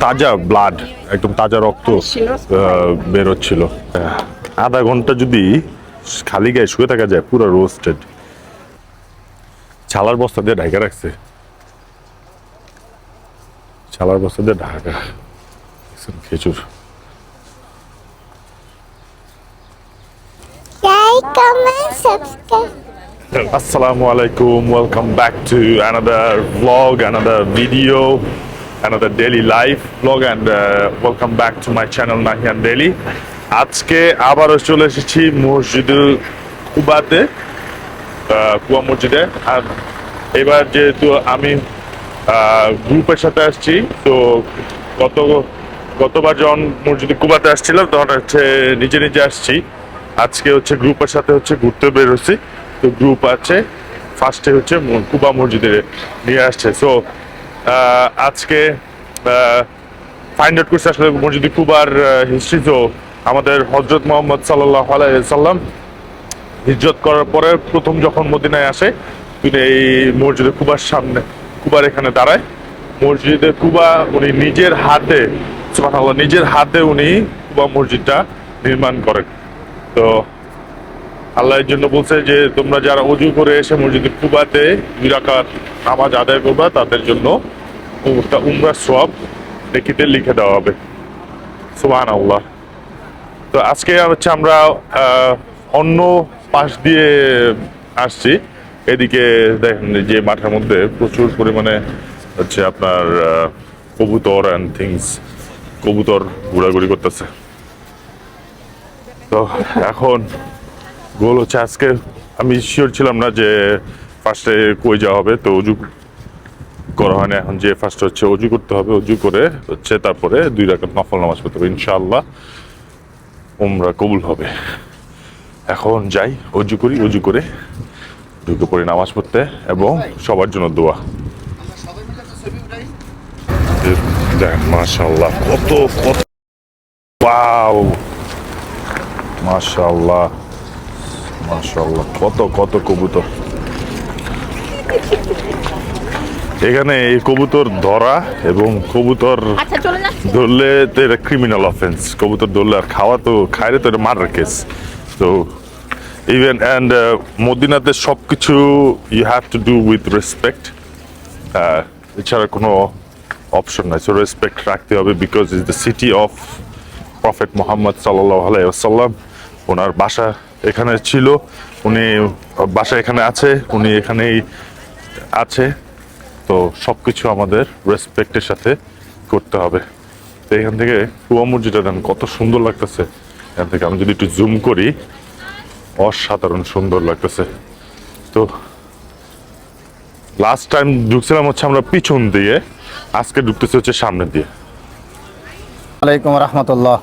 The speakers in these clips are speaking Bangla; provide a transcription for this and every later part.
তাজা ব্লাড, একদম তাজা রক্ত বের হচ্ছিল। আধা ঘন্টা যদি খালি গায়ে শুয়ে থাকা যায়, পুরো রোস্টেড। ছালার বস্তা দিয়ে ঢাকা রাখছে, ছালার বস্তা দিয়ে ঢাকা। খেজুর। Assalamu alaikum, welcome back to another vlog, another video, another daily life vlog, and welcome back to my channel Nahian Daily. আজকে আবারও চলে এসেছি মসজিদে কুবাতে, কুয়া মসজিদে। আর এবার যেহেতু আমি গ্রুপের সাথে আসছি, তো গতবার যখন মসজিদে কুবাতে আসছিলাম তখন হচ্ছে নিজে নিজে আসছি। আজকে হচ্ছে গ্রুপের সাথে হচ্ছে ঘুরতে বের হচ্ছি। তো গ্রুপ আছে, ফার্স্টে হচ্ছে কুবা মসজিদে নিয়ে আসছে। সো আজকে ফাইন্ড আউট করছে আসলে মসজিদ কুবার হিস্ট্রি। তো আমাদের হজরত মোহাম্মদ সাল্লাল্লাহু আলাইহি ওয়াসাল্লাম হিজরত করার পরে প্রথম যখন মদিনায় আসে, তিনি এই মসজিদে কুবার সামনে, কুবার এখানে দাঁড়ায়। মসজিদে কুবা উনি নিজের হাতে, সুবহানাল্লাহ, নিজের হাতে উনি কুবা মসজিদটা নির্মাণ করেন। তো আল্লাহর জন্য বলছে যে তোমরা যারা ওযু করে এসে মসজিদে কুবাতে 2 রাকাত নামাজ আদায় করবা, তাদের জন্য উমরার সওয়াব নেকিতে লিখে দেওয়া হবে। সুবহানাল্লাহ। তো আজকে হচ্ছে আমরা অন্য পাশ দিয়ে আসছি। এদিকে দেখেন যে মাঠের মধ্যে প্রচুর পরিমাণে হচ্ছে আপনার কবুতর অ্যান্ড থিংস, কবুতর ঘোরাঘুরি করতেছে। তো এখন গোল হচ্ছে, আজকে আমি শিওর ছিলাম না যে ফার্স্টে কই যাওয়া হবে। তো অজু করা হয় না, এখন যে ফার্স্ট হচ্ছে অজু করতে হবে। অজু করে হচ্ছে তারপরে 2 রাকাত নফল নামাজ পড়তে হবে, ইনশাআল্লাহ উমরা কবুল হবে। এখন যাই, অজু করি, অজু করে ঢুকে পড়ি নামাজ পড়তে, এবং সবার জন্য দোয়া। দেখেন মাশাআল্লাহ, কত কত, ওয়াও, মাশাআল্লাহ মাশাআল্লাহ, কত কত কবুতর। এখানে এই কবুতর ধরা এবং কবুতর ধরলে তো এটা ক্রিমিনাল অফেন্স। কবুতর ধরলে আর খাওয়া, তো খাইলে তো এটা মার্ডার কেস। তো ইভেন অ্যান্ড মদিনাতে সব কিছু you have to do with respect, এছাড়া কোনো অপশন নাই। সো রেসপেক্ট রাখতে হবে, because is the city of prophet Muhammad সাল্লাল্লাহু আলাইহি ওয়াসাল্লাম। ওনার বাসা এখানে ছিল, উনি বাসা এখানে আছে, উনি এখানেই আছে। তো সব কিছু আমাদের রেসপেক্টের সাথে করতে হবে। তো এখান থেকে কুয়া মসজিদটা দেন কত সুন্দর লাগতেছে। এখান থেকে আমি যদি একটু জুম করি, অসাধারণ সুন্দর লাগতেছে। তো লাস্ট টাইম ঢুকছিলাম হচ্ছে আমরা পিছন দিয়ে, আজকে ঢুকতেছে হচ্ছে সামনে দিয়ে। আলাইকুম রহমতুল্লাহ।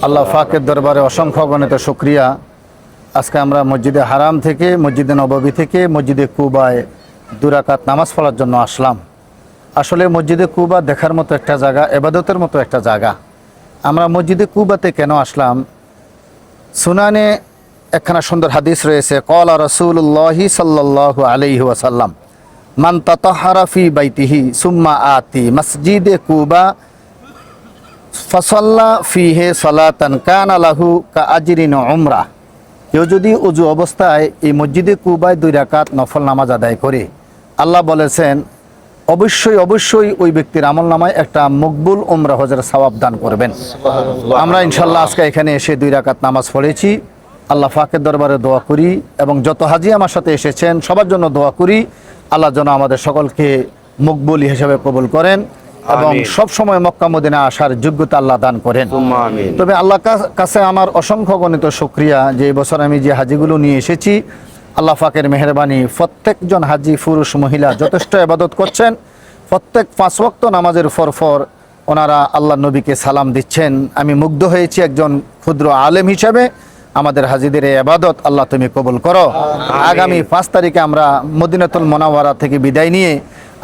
আল্লাহ ফাকের দরবারে অসংখ্য গণিত শুকরিয়া। আজকে আমরা মসজিদে হারাম থেকে, মসজিদে নববী থেকে মসজিদে কুবায় 2 রাকাত নামাজ পড়ার জন্য আসলাম। আসলে মসজিদে কুবা দেখার মতো একটা জায়গা, ইবাদতের মতো একটা জায়গা। আমরা মসজিদে কুবাতে কেন আসলাম? সুনানে একখানা সুন্দর হাদিস রয়েছে, ক্বালা রাসূলুল্লাহি সাল্লাল্লাহু আলাইহি ওয়াসাল্লাম, মান তাতাহহারা ফি বাইতিহি সুম্মা আতি মসজিদে কুবা ফাসাল্লা ফিহে সালাতান কানা লাহু কা আজরিন উমরা। কেউ যদি ওযু অবস্থায় এই মসজিদে কুবায় 2 রাকাত নফল নামাজ আদায় করে, আল্লাহ বলেছেন অবশ্যই অবশ্যই ওই ব্যক্তির আমল নামায় একটা মকবুল উমরা হজের সওয়াব দান করবেন। আমরা ইনশাল্লাহ আজকে এখানে এসে 2 রাকাত নামাজ পড়েছি। আল্লাহ পাকের দরবারে দোয়া করি, এবং যত হাজি আমার সাথে এসেছেন সবার জন্য দোয়া করি, আল্লাহ যেন আমাদের সকলকে মকবুল হিসেবে কবুল করেন এবং সব সময় মক্কা মদিনা আসার যোগ্যতা আল্লাহ দান করেন। তবে আল্লাহর কাছে আমার অসংখ্য গণিত শুকরিয়া যে এই বছর আমি যে হাজিগুলো নিয়ে এসেছি, আল্লাহ পাকের মেহেরবানি, প্রত্যেকজন হাজি পুরুষ মহিলা যথেষ্ট ইবাদত করছেন। প্রত্যেক 5 ওয়াক্ত নামাজের পর ওনারা আল্লাহ নবীকে সালাম দিচ্ছেন। আমি মুগ্ধ হয়েছি একজন ক্ষুদ্র আলেম হিসেবে। আমাদের হাজিদের এই ইবাদত আল্লাহ তুমি কবুল করো। আগামী 5 তারিখে আমরা মদিনাতুল মুনাওয়ারা থেকে বিদায় নিয়ে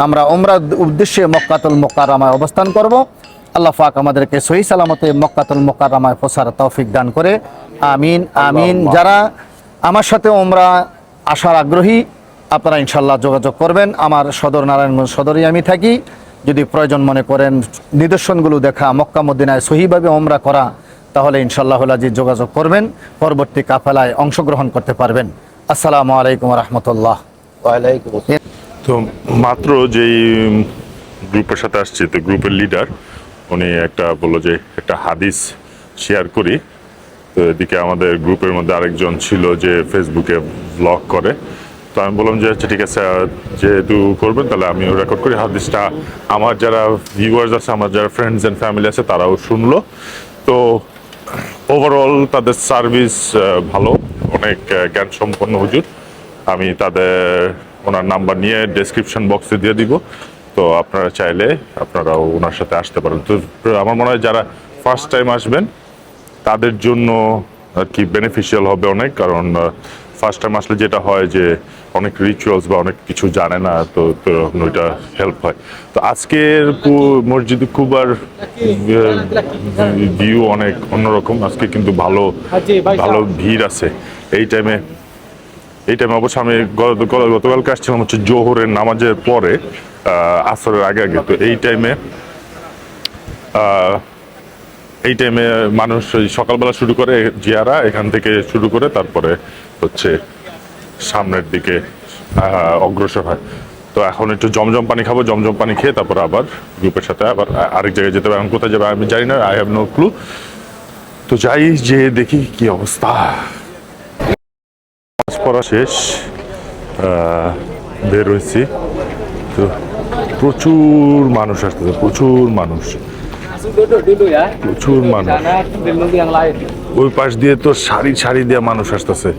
আমরা উমরার উদ্দেশ্যে মক্কাতুল মুকাররমায় অবস্থান করব। আল্লাহ পাক আমাদেরকে সহি সালামতে মক্কাতুল মুকাররমায় পৌঁছার তৌফিক দান করে, আমিন আমিন। যারা আমার সাথে উমরা আসার আগ্রহী, আপনারা ইনশাল্লাহ যোগাযোগ করবেন। আমার সদর নারায়ণগঞ্জ সদরে আমি থাকি। যদি প্রয়োজন মনে করেন নিদর্শনগুলো দেখা, মক্কা মদিনায় সহিভাবে ওমরা করা, তাহলে ইনশাআল্লাহ আজিজ যোগাযোগ করবেন, পরবর্তী কাফেলায় অংশগ্রহণ করতে পারবেন। আসসালামু আলাইকুম রহমতুল্লাহ। ওয়ালাইকুম আসসালাম। তো মাত্র যেই গ্রুপের সাথে আসছি, তো গ্রুপের লিডার উনি একটা বললো যে একটা হাদিস শেয়ার করি। তো এদিকে আমাদের গ্রুপের মধ্যে আরেকজন ছিল যে ফেসবুকে ব্লগ করে। তো আমি বললাম যে আচ্ছা ঠিক আছে, যেহেতু করবেন তাহলে আমিও রেকর্ড করি হাদিসটা। আমার যারা ভিউয়ার্স আছে, আমার যারা ফ্রেন্ডস অ্যান্ড ফ্যামিলি আছে, তারাও শুনলো। তো ওভারঅল তাদের সার্ভিস ভালো, অনেক জ্ঞান সম্পন্ন হুজুর। আমি ওনার নাম্বার নিয়ে ডেসক্রিপশন বক্সে দিয়ে দিব। তো আপনারা চাইলে আপনারাও ওনার সাথে আসতে পারেন। তো আমার মনে হয় যারা ফার্স্ট টাইম আসবেন তাদের জন্য আর কি বেনিফিশিয়াল হবে অনেক, কারণ ফার্স্ট টাইম আসলে যেটা হয় যে অনেক রিচুয়ালস বা অনেক কিছু জানে না, তো ওইটা হেল্প হয়। তো আজকের মসজিদ কুবার ভিউ অনেক অন্যরকম। আজকে কিন্তু ভালো ভালো ভিড় আছে এই টাইমে। অবশ্য আমি গতকালকে আসছিলাম হচ্ছে জোহরের নামাজের পরে, আসরের আগে আগে। তো এই টাইমে মানুষ সকালবেলা শুরু করে জিয়ারা এখান থেকে শুরু করে, তারপরে হচ্ছে সামনের দিকে অগ্রসর হয়। তো এখন একটু জমজম পানি খাবো, জমজম পানি খেয়ে তারপর আবার গ্রুপের সাথে আবার আরেক জায়গায় যেতে হবে। এখন কোথায় যাবে আমি জানি না, আই হ্যাভ নো ক্লু। তো যাই, যে দেখি কি অবস্থা। পড়া শেষ, বের হয়েছি। তো প্রচুর মানুষ আসতেছে, প্রচুর মানুষ। ওই পাশ দিয়ে তো সারি সারি দিয়ে মানুষ আসতেছে।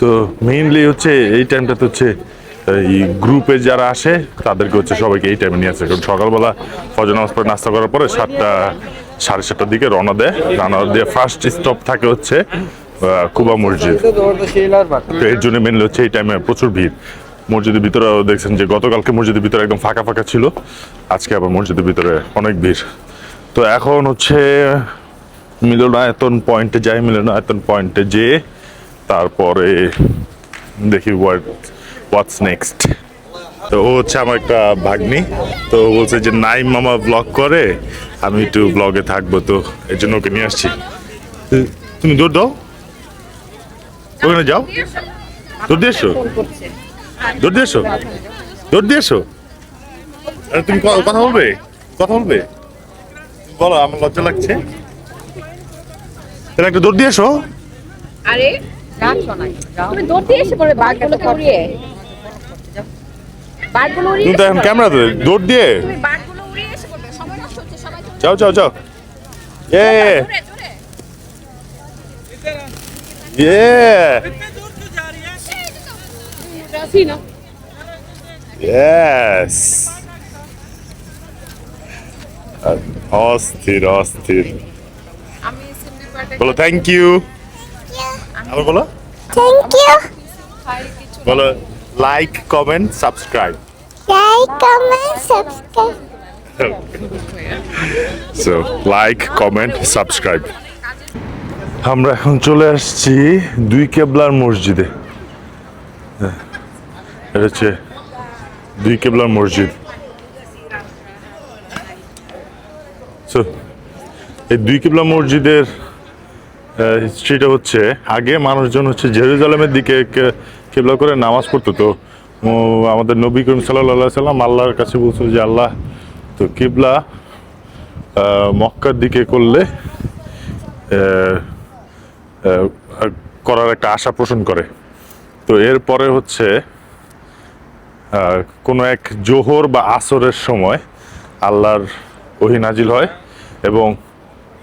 তো মেইনলি হচ্ছে এই টাইমটাতে হচ্ছে এই গ্রুপে যারা আসে তাদেরকে হচ্ছে সবাইকে এই টাইমে নিয়ে আসে। কারণ সকালবেলা ফজর নামাজ পড়ে নাস্তা করার পরে 7:30-7:30টার দিকে রওনা দিয়ে ফার্স্ট স্টপ থাকে হচ্ছে কুবা মসজিদ। তো এর জন্য মেনলি হচ্ছে এই টাইমে প্রচুর ভিড়। মসজিদের ভিতরে দেখছেন যে গতকালকে মসজিদের ভিতরে একদম ফাঁকা ফাঁকা ছিল, আজকে আবার মসজিদের ভিতরে অনেক ভিড়। তো এখন হচ্ছে মিলনায়তন পয়েন্টে যাই, মিলনায়তন পয়েন্টে যেয়ে তারপরে দেখি হোয়াটস নেক্সট। তো ও হচ্ছে আমার একটা ভাগ্নি। তো ও বলছে যে নাইম মামা ব্লগ করে, আমি একটু ব্লগে থাকবো, তো এর জন্য ওকে নিয়ে আসছি। তুমি দৌড় দাও, ওখানে যাও, দৌড় দিয়ে এসো, দৌড় দিয়ে এসো, দৌড় দিয়ে এসো। তুমি কথা বলবে, কথা বলবে, বলো। আমার লজ্জা লাগছে, তাহলে একটা দৌড় দিয়ে এসো। আরে তুমি দৌড়তে এসে পড়ে বাঘগুলোকে উড়িয়ে তুমি তো এখন ক্যামেরাতে দৌড় দিয়ে তুমি বাঘগুলো উড়িয়ে এসে পড়বে। সময় নষ্ট হচ্ছে, সবাই চলে যাও যাও যাও। জোরে জোরে। রাসিনা Yes. অস্থির অস্থির। আমি সিম্বি পার্টে বলো থ্যাংক ইউ। আবার বলো Thank you. খাই কিছু বলো like comment subscribe. Like, comment, subscribe. So like comment subscribe. আমরা এখন চলে আসছি দুই কেবলার মসজিদে। এটা হচ্ছে দুই কেবলার মসজিদ। সো এই দুই কেবলা মসজিদের হিস্ট্রিটা হচ্ছে, আগে মানুষজন হচ্ছে জেরুজালেমের দিকে কেবলা করে নামাজ পড়তো। তো আমাদের নবী করিম সাল্লাল্লাহু সাল্লাম আল্লাহর কাছে বলছিল যে আল্লাহ, তো কিবলা মক্কার দিকে করলে করার একটা আশা পোষণ করে। তো এরপরে হচ্ছে কোনো এক জোহর বা আসরের সময় আল্লাহর ওহী নাজিল হয় এবং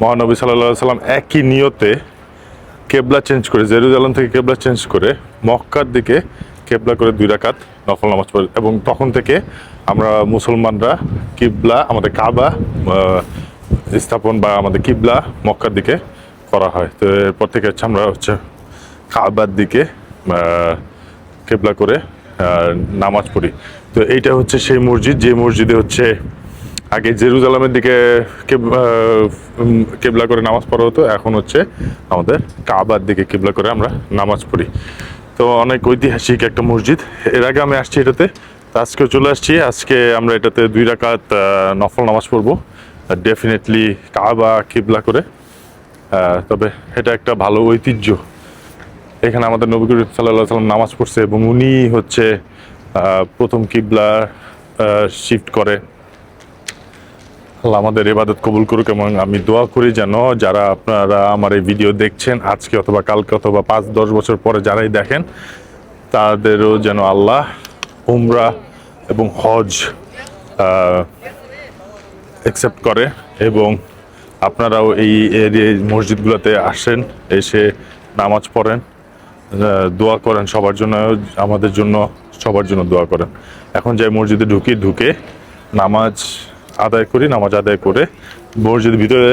মহানবী সাল্লাল্লাহু আলাইহি সাল্লাম একই নিয়তে কেবলা চেঞ্জ করে, জেরুজালেম থেকে কেবলা চেঞ্জ করে মক্কার দিকে কেবলা করে 2 রাকাত নফল নামাজ পড়ে। এবং তখন থেকে আমরা মুসলমানরা কিবলা, আমাদের কাবা স্থাপন বা আমাদের কিবলা মক্কার দিকে করা হয়। তো এরপর থেকে হচ্ছে আমরা হচ্ছে কাবার দিকে কেবলা করে নামাজ পড়ি। তো এইটা হচ্ছে সেই মসজিদ, যে মসজিদে হচ্ছে আগে জেরুজালেমের দিকে কেবলা করে নামাজ পড়া হতো, এখন হচ্ছে আমাদের কাবার দিকে কেবলা করে আমরা নামাজ পড়ি। তো অনেক ঐতিহাসিক একটা মসজিদ। এর আগে আমি আসছি এটাতে তো আজকে চলে আসছি। আজকে আমরা এটাতে 2 রাকাত নফল নামাজ পড়বো, ডেফিনেটলি কাবা কিবলা করে। তবে এটা একটা ভালো ঐতিহ্য। এখানে আমাদের নবী করিম সাল্লাল্লাহু আলাইহি সাল্লাম নামাজ পড়ছে এবং উনি হচ্ছে প্রথম কিবলা শিফট করে। আল্লাহ আমাদের ইবাদত কবুল করুক এবং আমি দোয়া করি যেন যারা আপনারা আমার এই ভিডিও দেখছেন আজকে অথবা কালকে অথবা 5-10 বছর পরে যারাই দেখেন, তাদেরও যেন আল্লাহ উমরা এবং হজ অ্যাকসেপ্ট করে এবং আপনারাও এই মসজিদগুলোতে আসেন, এসে নামাজ পড়েন, দোয়া করেন সবার জন্য, আমাদের জন্য, সবার জন্য দোয়া করেন। এখন যাই মসজিদে ঢুকে নামাজ আদায় করি। নামাজ আদায় করে মসজিদের ভিতরে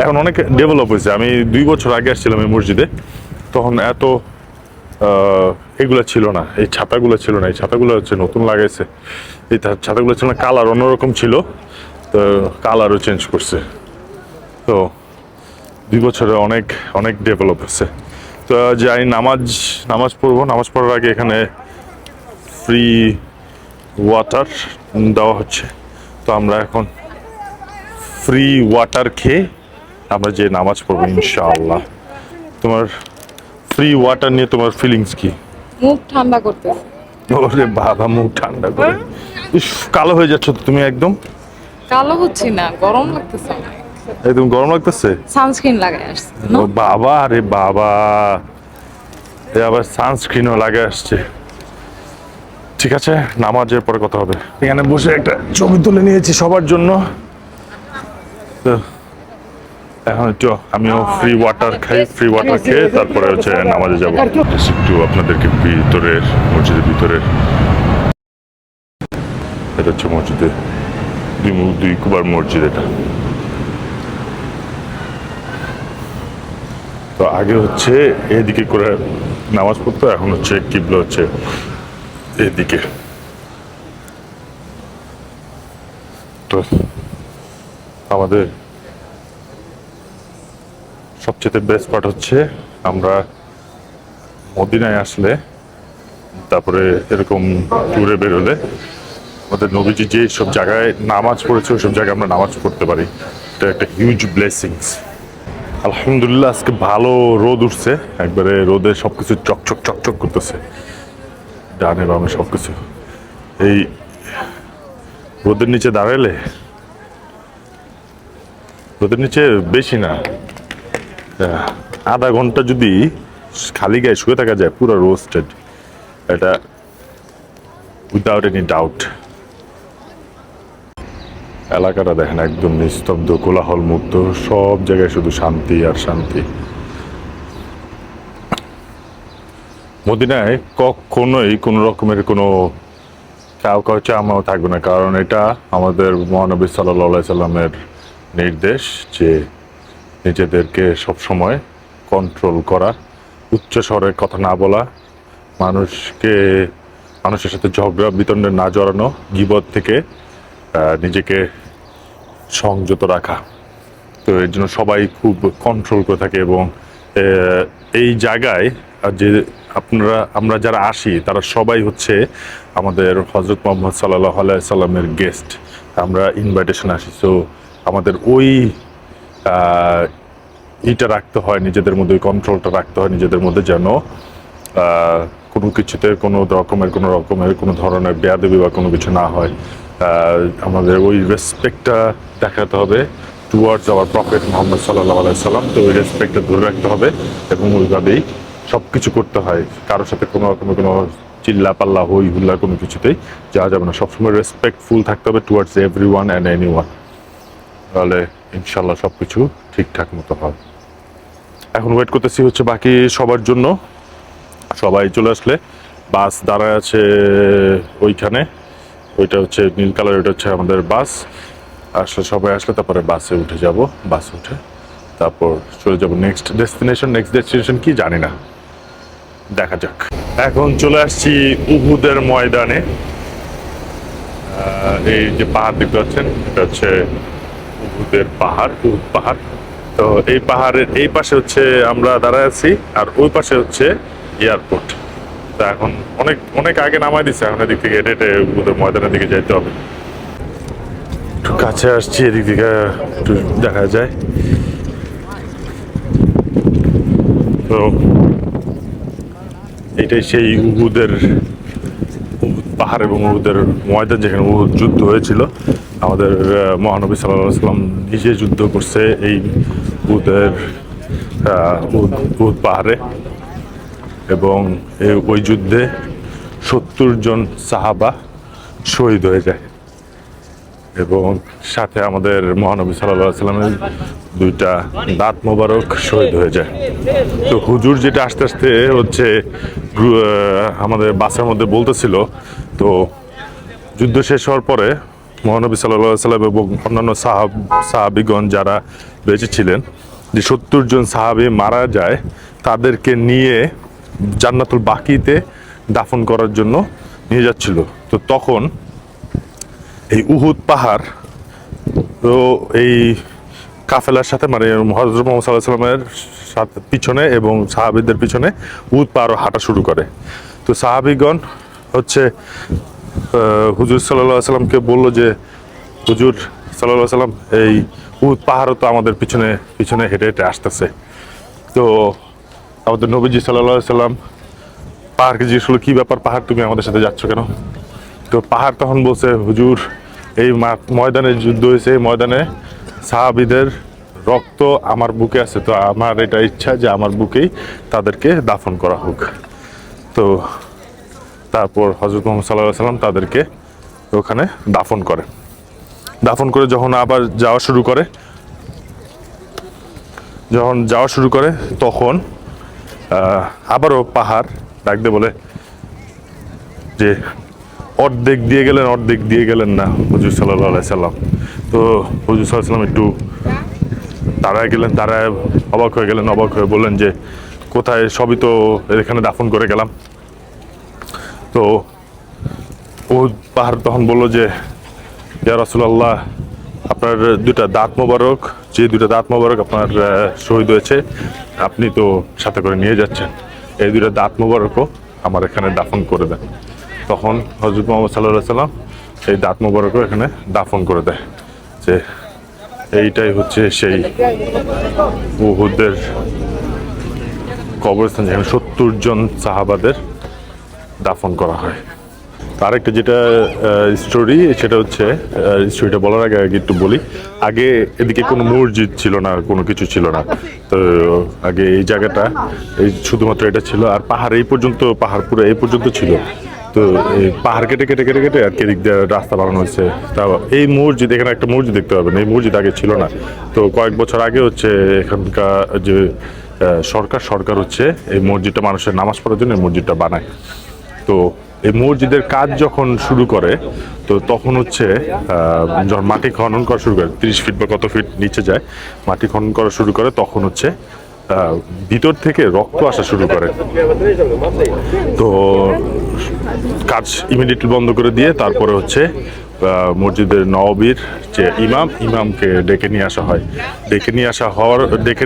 এখন অনেক ডেভেলপ হয়েছে। আমি 2 বছর আগে আসছিলাম এই মসজিদে, তখন এত এগুলো ছিল না, এই ছাতাগুলো ছিল না। এই ছাতাগুলো হচ্ছে নতুন লাগাইছে। এই ছাতাগুলো ছিল না, কালার অন্যরকম ছিল, তো কালারও চেঞ্জ করছে। তো 2 বছরে অনেক অনেক ডেভেলপ হচ্ছে। তো যাই নামাজ পড়বো। নামাজ পড়ার আগে এখানে ফ্রি ওয়াটার দেওয়া হচ্ছে। তো আমরা এখন ফ্রি ওয়াটার খেয়ে আমরা যে নামাজ পড়বো ইনশাআল্লাহ। তোমার ফ্রি ওয়াটার নিয়ে তোমার ফিলিংস কি? মুখ ঠান্ডা করতেছে। ওরে বাবা, মুখ ঠান্ডা করে। ইস, কালো হয়ে যাচ্ছ তো তুমি একদম। কালো হচ্ছি না, গরম লাগতেছে অনেক। একদম গরম লাগতেছে। সানস্ক্রিন লাগাই আসছে ও বাবা, আরে বাবা, এ আবার সানস্ক্রিনও লাগে আসছে। ঠিক আছে, নামাজের পরে কথা হবে। এখানে বসে একটা ছবি তুলে নিয়েছি সবার জন্য। তো এখন একটু আমিও ফ্রি ওয়াটার খাই, ফ্রি ওয়াটার খেয়ে তারপরে হচ্ছে নামাজে যাবো। একটু আপনাদেরকে ভিতরের, মসজিদের ভিতরের, এটা হচ্ছে মসজিদে দুই কুবার মসজিদ এটা। তো আগে হচ্ছে এদিকে করে নামাজ পড়তো, এখন হচ্ছে কিবলা হচ্ছে এদিকে। তো আমাদের সবচেয়ে বেস্ট পার্ট হচ্ছে আমরা মদিনায় আসলে, তারপরে এরকম ট্যুরে বেরোলে আমাদের নবীজি যে সব জায়গায় নামাজ পড়েছে ওই সব জায়গায় আমরা নামাজ পড়তে পারি। এটা একটা হিউজ ব্লেসিংস। আলহামদুলিল্লাহ আজকে ভালো রোদ উঠছে, একবারে রোদে সবকিছু চকচক চকচক করতেছে, ডানে বামে সবকিছু। এই রোদের নিচে দাঁড়ালে, রোদের নিচে বেশি না, আধা ঘন্টা যদি খালি গায়ে শুয়ে থাকা যায়, পুরো রোস্টেড, এটা উইদাউট এনি ডাউট। এলাকাটা দেখেন একদম নিস্তব্ধ, কোলাহল মুক্ত, সব জায়গায় শুধু শান্তি আর শান্তি। মদিনায় কখনোই কোনো রকমের কোনো কাউ চামাও থাকবে না, কারণ এটা আমাদের মহানবী সাল্লাল্লাহু আলাইহি সাল্লামের নির্দেশ যে নিজেদেরকে সবসময় কন্ট্রোল করা, উচ্চ স্বরে কথা না বলা, মানুষের সাথে ঝগড়া বিতণ্ডে না জড়ানো, গীবত থেকে নিজেকে সংযত রাখা। তো এর জন্য সবাই খুব কন্ট্রোল করে থাকে এবং এই জায়গায় যে আমরা যারা আসি তারা সবাই হচ্ছে আমাদের হযরত মুহাম্মদ সাল্লাল্লাহু আলাইহি সাল্লামের গেস্ট। আমরা ইনভাইটেশন আসি, সো আমাদের ওই এটা রাখতে হয় নিজেদের মধ্যে, ওই কন্ট্রোলটা রাখতে হয় নিজেদের মধ্যে, যেন কোনো কিছুতে কোনো ধরনের বেয়াদবি বা কোনো কিছু না হয়। আমাদের ওই রেসপেক্টটা দেখাতে হবে টুয়ার্ডস আওয়ার প্রফেট মুহাম্মদ সাল্লাল্লাহু আলাইহি সাল্লাম। তো ওই রেসপেক্টটা ধরে রাখতে হবে এবং ওইভাবেই সব কিছু করতে হয়। কারোর সাথে কোনো রকমের কোনো চিল্লা পাল্লা হই হুল্লা কোনো কিছুতেই যাওয়া যাবে না। সবসময় রেসপেক্টফুল থাকতে হবে টুয়ার্ডস এভরিওয়ান অ্যান্ড এনিওয়ান, তাহলে ইনশাল্লাহ সব কিছু ঠিকঠাক মতো হয়। এখন ওয়েট করতেছি হচ্ছে বাকি সবার জন্য। সবাই চলে আসলে বাস দাঁড়ায় আছে ওইখানে, ওইটা হচ্ছে নীল কালার, ওইটা হচ্ছে আমাদের বাস। আসলে সবাই আসলে তারপরে বাসে উঠে যাব, বাসে উঠে তারপর চলে যাব নেক্সট ডেস্টিনেশন কি জানি না, দেখা যাক। এখন চলে আসছি উহুদের ময়দানে। এই যে পাহাড় দেখতে পাচ্ছেন, এটা হচ্ছে উহুদের পাহাড়, উহুদ পাহাড়। তো এই পাহাড়ের এই পাশে হচ্ছে আমরা দাঁড়ায় আছি, আর ওই পাশে হচ্ছে এয়ারপোর্ট। তা এখন অনেক অনেক আগে নামাই দিচ্ছে, এখন এদিক থেকে হেঁটে হেঁটে উহুদের ময়দানের দিকে যাইতে হবে। একটু কাছে আসছি, এদিক থেকে একটু দেখা যায়। তো এটাই সেই উহুদের পাহাড় এবং উহুদের ময়দান, যেখানে উহুদ যুদ্ধ হয়েছিল। আমাদের মহানবী সাল্লাল্লাহু আলাইহি ওয়াসাল্লাম নিজে যুদ্ধ করছে এই উহুদের উহুদ পাহাড়ে, এবং ওই যুদ্ধে 70 জন সাহাবা শহীদ হয়ে যায়, এবং সাথে আমাদের মহানবী সাল্লাল্লাহু আলাইহি ওয়াসাল্লামের 2টা দাঁত মোবারক শহীদ হয়ে যায়। তো হুজুর যেটা আস্তে আস্তে হচ্ছে আমাদের বাসের মধ্যে বলতেছিল, তো যুদ্ধ শেষ হওয়ার পরে মহানবী সাল্লাল্লাহু আলাইহি ওয়াসাল্লাম এবং অন্যান্য সাহাবীগণ যারা বেঁচে ছিলেন, যে 70 জন সাহাবী মারা যায়, তাদেরকে নিয়ে জান্নাতুল বাকিতে দাফন করার জন্য নিয়ে যাচ্ছিল। তো তখন এই উহুদ পাহাড়, তো এই কাফেলার সাথে, মানে হযরত মুহাম্মদ সাল্লাল্লাহু আলাইহি ওয়াসাল্লামের সাথে পিছনে এবং সাহাবীদের পিছনে উহুদ পাহাড় হাঁটা শুরু করে। তো সাহাবীগণ হচ্ছে হুজুর সাল্লাল্লাহু আলাইহি ওয়াসাল্লামকে বলল যে, হুজুর সাল্লাল্লাহু আলাইহি ওয়াসাল্লাম, এই উহুদ পাহাড়ও তো আমাদের পিছনে পিছনে হেঁটে হেঁটে আসতেছে। তো আমাদের নবীজি সাল্লাল্লাহু আলাইহি ওয়াসাল্লাম পাহাড়কে জিজ্ঞেস করলো, কি ব্যাপার পাহাড়, তুমি আমাদের সাথে যাচ্ছ কেন? তো পাহাড় তখন বলছে, হুজুর এই ময়দানে যুদ্ধ হয়েছে, এই ময়দানে সাহাবীদের রক্ত আমার বুকে আছে, তো আমার এটা ইচ্ছা যে আমার বুকেই তাদেরকে দাফন করা হোক। তো তারপর হযরত মুহাম্মদ সাল্লাল্লাহু আলাইহি ওয়াসাল্লাম তাদেরকে ওখানে দাফন করে যখন আবার যাওয়া শুরু করে তখন আবারও পাহাড় ডাক দিয়ে বলে যে, অর্ধেক দিয়ে গেলেন না হুজুর সাল্লাল্লাহু আলাইহি সাল্লাম। তো হুজুর সাল্লাল্লাহু আলাইহি সাল্লাম একটু তারায় অবাক হয়ে বললেন যে, কোথায়, সবই তো এখানে দাফন করে গেলাম। তো ও পাহাড় তখন বললো যে, ইয়া রাসূলুল্লাহ, আপনার 2টা দাঁত মোবারক, যে 2টা দাঁত মোবারক আপনার শহীদ হয়েছে, আপনি তো সাথে করে নিয়ে যাচ্ছেন, এই 2টা দাঁত মোবারকও আমার এখানে দাফন করে দেন। তখন হযরত মুহাম্মদ সাল্লাল্লাহু আলাইহি ওয়াসাল্লাম এই দাঁত মোবারকও এখানে দাফন করে দেয়। যে এইটাই হচ্ছে সেই উহুদের কবরস্থান, যেখানে 70 জন সাহাবাদের দাফন করা হয়। আরেকটা যেটা স্টোরি, সেটা হচ্ছে, স্টোরিটা বলার আগে একটু বলি। আগে এদিকে কোনো মসজিদ ছিল না, কোনো কিছু ছিল না। তো আগে এই জায়গাটা শুধুমাত্র এটা ছিল, আর পাহাড় পুরো এই পর্যন্ত ছিল। তো এই পাহাড় কেটে কেটে কেটে কেটে আর কি এদিক দিয়ে রাস্তা বানানো হয়েছে। তা এই মসজিদ, এখানে একটা মসজিদ দেখতে পাবেন, এই মসজিদ আগে ছিল না। তো কয়েক বছর আগে হচ্ছে এখানকার যে সরকার হচ্ছে এই মসজিদটা মানুষের নামাজ পড়ার জন্য এই মসজিদটা বানায়। তো এই মসজিদের কাজ যখন শুরু করে, তো তখন হচ্ছে যখন মাটি খনন করা শুরু করে, 30 ফিট বা কত ফিট নিচে যায়, মাটি খনন করা শুরু করে, তখন হচ্ছে ভিতর থেকে রক্ত আসা শুরু করে। তো কাজ ইমিডিয়েটলি বন্ধ করে দিয়ে তারপরে হচ্ছে মসজিদের নববীর যে ইমামকে ডেকে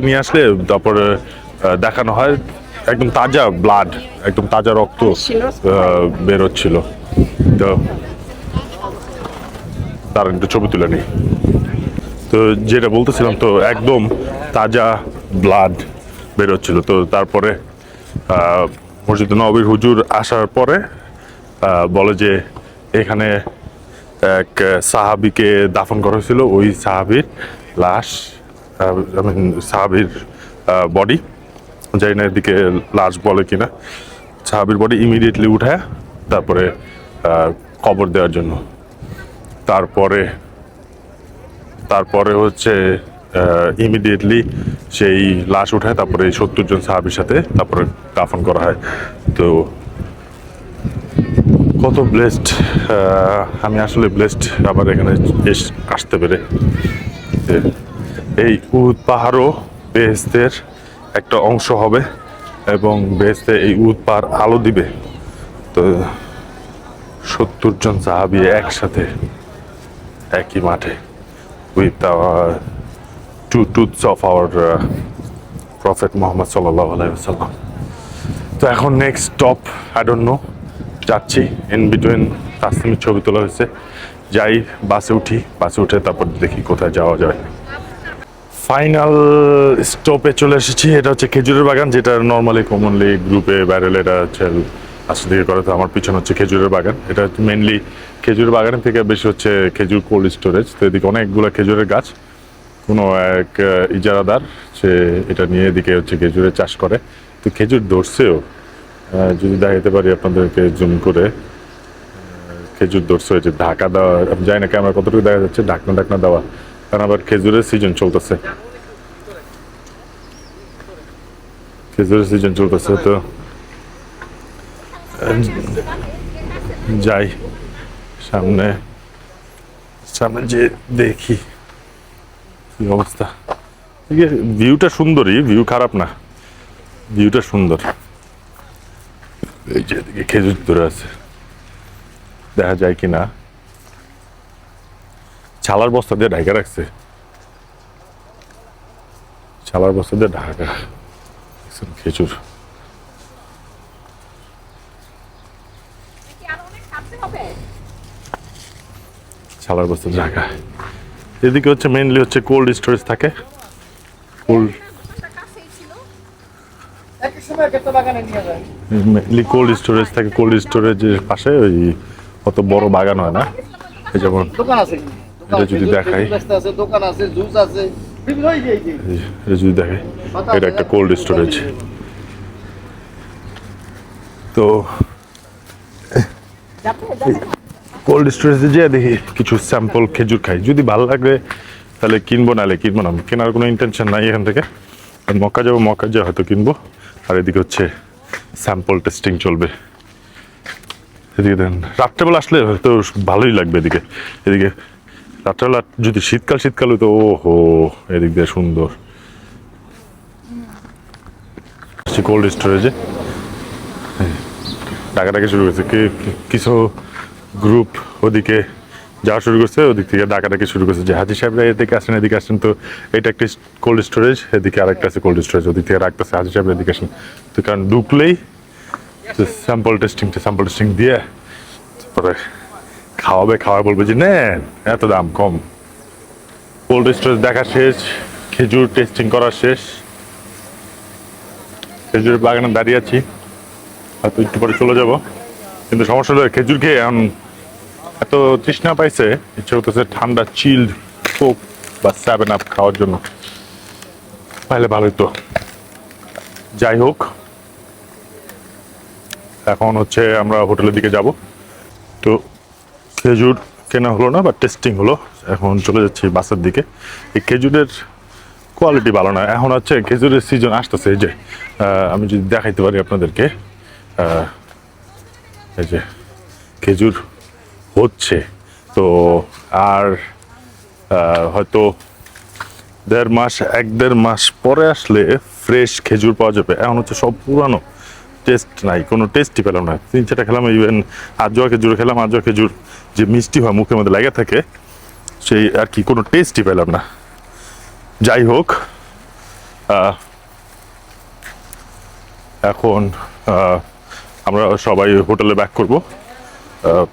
নিয়ে আসলে তারপরে দেখানো হয় একদম তাজা ব্লাড, একদম তাজা রক্ত বেরোচ্ছিল। তো তার একটু ছবি তুলে নিই। তো যেটা বলতেছিলাম, তো একদম তাজা ব্লাড বেরোচ্ছিল। তো তারপরে মসজিদ নববীর হুজুর আসার পরে বলে যে, এখানে এক সাহাবীকে দাফন করা হয়েছিল, ওই সাহাবীর লাশ, সাহাবীর বডি, জানি না এদিকে লাশ বলে কিনা, সাহাবীর বডি ইমিডিয়েটলি উঠায় তারপরে কবর দেওয়ার জন্য। তারপরে হচ্ছে ইমিডিয়েটলি সেই লাশ উঠায়, তারপরে 70 জন সাহাবীর সাথে তারপরে দাফন করা হয়। তো কত ব্লেসড, আমি আসলে ব্লেসড আবার এখানে আসতে পেরে। এই উহুদ পাহাড়ও বেহেশতের একটা অংশ হবে, এবং বেহেশতে এই উহুদ পাহাড় আলো দিবে। তো 70 জন সাহাবী একসাথে একই মাঠে, with two tooths of our Prophet Muhammad sallallahu alaihi wasallam. তো এখন next stop I don't know, যাচ্ছি ইন বিটুইন তাসনিমের ছবি তোলা হয়েছে, যাই বাসে উঠে তারপর দেখি কোথায় যাওয়া যায়। ফাইনাল স্টপে চলে এসেছি, এটা হচ্ছে খেজুরের বাগান, যেটা নর্মালি কমনলি গ্রুপে ব্যারেল এটা হচ্ছে আসলে দিকে করে। তো আমার পিছনে হচ্ছে খেজুরের বাগান, এটা মেনলি খেজুরের বাগানের থেকে বেশি হচ্ছে খেজুর কোল্ড স্টোরেজ। তো এদিকে অনেকগুলো খেজুরের গাছ, কোনো এক ইজারাদার সে এটা নিয়ে এদিকে হচ্ছে খেজুরের চাষ করে। তো খেজুর ধরছেও, যদি দেখাতে পারি আপনাদেরকে জুম করে, খেজুর ধরছে হয়েছে ঢাকা দেওয়া, আমি জানি না ক্যামেরা কতটুকু দেখা যাচ্ছে, ঢাকনা দেওয়া, কারণ আবার খেজুরের সিজন চলতেছে, তো যাই সামনে যে দেখি কি অবস্থা। ভিউটা সুন্দরই, ভিউ খারাপ না, ভিউটা সুন্দর। এই যে এদিকে খেজুর ধরে আছে, দেখা যায় কি না, ছালার বস্তা দিয়ে ঢাকা রাখছে, ছালার বস্তা দিয়ে ঢাকা খেজুর। ছালার বস্তা ঢাকা। এদিকে হচ্ছে মেইনলি হচ্ছে কোল্ড স্টোরেজ থাকে, মেইনলি কোল্ড স্টোরেজ থাকে। কোল্ড স্টোরেজের পাশে ওই অত বড় বাগান হয় না, এই যেমন এটা যদি দেখাই, এটা যদি দেখাই, এটা একটা কোল্ড স্টোরেজ। তো কোল্ড স্টোরেজে যেয়ে দেখি কিছু স্যাম্পল খেজুর খাই, যদি ভালো লাগে তাহলে কিনবো, নাহলে কিনবো না। কেনার কোনো ইন্টেনশন নাই এখান থেকে, মক্কা যাবো, মক্কা যা হয়তো কিনবো। আর এদিকে হচ্ছে স্যাম্পল টেস্টিং চলবে। এদিকে দেন রাত্রেবেলা আসলে হয়তো ভালোই লাগবে। এদিকে রাত্রেবেলা যদি শীতকাল হতো, ও হো, এদিক দিয়ে সুন্দর। কোল্ড স্টোরেজে ডাকাডাকি শুরু করেছে, কিছু গ্রুপ ওদিকে যাওয়া শুরু করছে, ওদিক থেকে ডাকাডাকি শুরু করছে যে হাজি সাহেবরা এদিকে আসেন। তো এটা একটা কোল্ড স্টোরেজ, এদিকে আরেকটা আছে কোল্ড স্টোরেজ, ওদিক থেকে রাখতেছে হাজি সাহেবরা এদিকে আসেন। তো কারণ ঢুকলেই স্যাম্পল টেস্টিং দিয়ে তারপরে খাওয়া বলবে যে নেন, এত দাম কম। কোল্ড স্টোরেজ দেখা শেষ, খেজুর টেস্টিং করা শেষ, খেজুরের বাগানে দাঁড়িয়ে আছি, হয়তো একটু পরে চলে যাব। কিন্তু সমস্যা হলো খেজুর খেয়ে এখন এত তৃষ্ণা পাইছে, ইচ্ছে হতেছে ঠান্ডা চিল্ড কোক বা 7 আপ খাওয়ার জন্য, তাহলে ভালোই তো। যাই হোক, এখন হচ্ছে আমরা হোটেলের দিকে যাব। তো খেজুর কেনা হলো না, বা টেস্টিং হলো, এখন চলে যাচ্ছি বাসের দিকে। এই খেজুরের কোয়ালিটি ভালো না, এখন হচ্ছে খেজুরের সিজন আসতেছে। এই যে আমি যদি দেখাইতে পারি আপনাদেরকে, এই যে খেজুর হচ্ছে, তো আর হয়তো 1.5 মাস পরে আসলে ফ্রেশ খেজুর পাওয়া যাবে। এখন হচ্ছে সব পুরানো, টেস্ট নাই, কোনো টেস্টই পেলাম না। 3-4টা খেলাম, ইভেন আজোয়া খেজুর খেলাম, আজোয়া খেজুর যে মিষ্টি হয় মুখের মধ্যে লেগে থাকে, সেই আর কি কোনো টেস্টই পেলাম না। যাই হোক, এখন আমরা সবাই হোটেলে ব্যাক করব।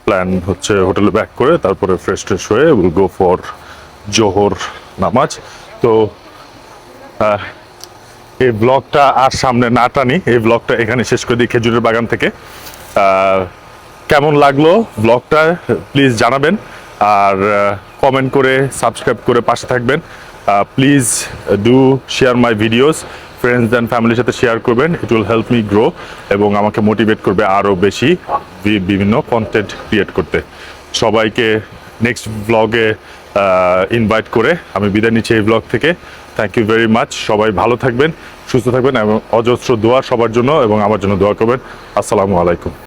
প্ল্যান হচ্ছে হোটেলে ব্যাক করে তারপরে ফ্রেশ হয়ে উইল গো ফর জোহর নামাজ। তো এই ব্লগটা আর সামনে না টানি, এই ব্লগটা এখানে শেষ করে দিই খেজুরের বাগান থেকে। কেমন লাগলো ব্লগটা প্লিজ জানাবেন, আর কমেন্ট করে সাবস্ক্রাইব করে পাশে থাকবেন। Please do share my videos, friends and ফ্যামিলির সাথে শেয়ার করবেন, it will help me grow এবং আমাকে মোটিভেট করবে আরও বেশি বিভিন্ন কন্টেন্ট ক্রিয়েট করতে। সবাইকে নেক্সট ব্লগে ইনভাইট করে আমি বিদায় নিচ্ছি এই ব্লগ থেকে। থ্যাংক ইউ ভেরি মাচ, সবাই ভালো থাকবেন, সুস্থ থাকবেন এবং অজস্র দোয়া সবার জন্য এবং আমার জন্য দোয়া করবেন। আসসালামু আলাইকুম।